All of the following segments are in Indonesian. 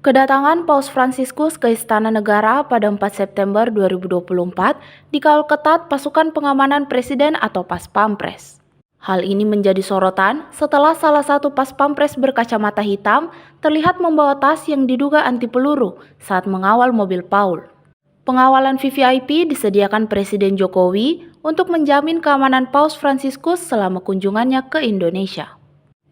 Kedatangan Paus Fransiskus ke Istana Negara pada 4 September 2024 dikawal ketat pasukan pengamanan Presiden atau Pas Pampres. Hal ini menjadi sorotan setelah salah satu Pas Pampres berkacamata hitam terlihat membawa tas yang diduga anti peluru saat mengawal mobil Paul. Pengawalan VVIP disediakan Presiden Jokowi untuk menjamin keamanan Paus Fransiskus selama kunjungannya ke Indonesia.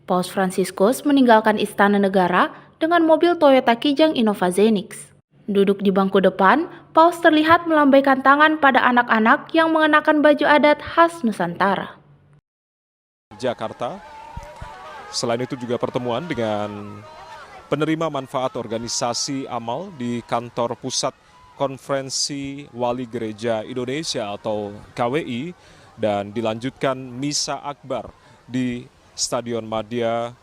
Paus Fransiskus meninggalkan Istana Negara dengan mobil Toyota Kijang Innova Zenix. Duduk di bangku depan, Paus terlihat melambaikan tangan pada anak-anak yang mengenakan baju adat khas Nusantara. Jakarta. Selain itu juga pertemuan dengan penerima manfaat organisasi amal di kantor pusat Konferensi Wali Gereja Indonesia atau KWI dan dilanjutkan Misa Akbar di Stadion Madia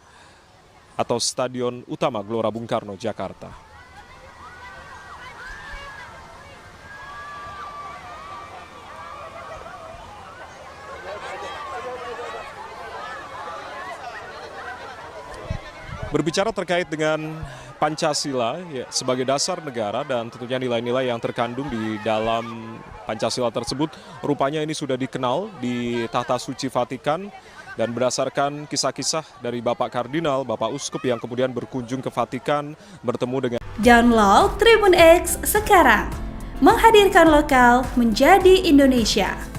atau Stadion Utama Gelora Bung Karno, Jakarta. Berbicara terkait dengan Pancasila ya, sebagai dasar negara dan tentunya nilai-nilai yang terkandung di dalam Pancasila tersebut, rupanya ini sudah dikenal di Tahta Suci Vatikan dan berdasarkan kisah-kisah dari Bapak Kardinal, Bapak Uskup yang kemudian berkunjung ke Vatikan bertemu dengan Download Tribun X sekarang, menghadirkan lokal menjadi Indonesia.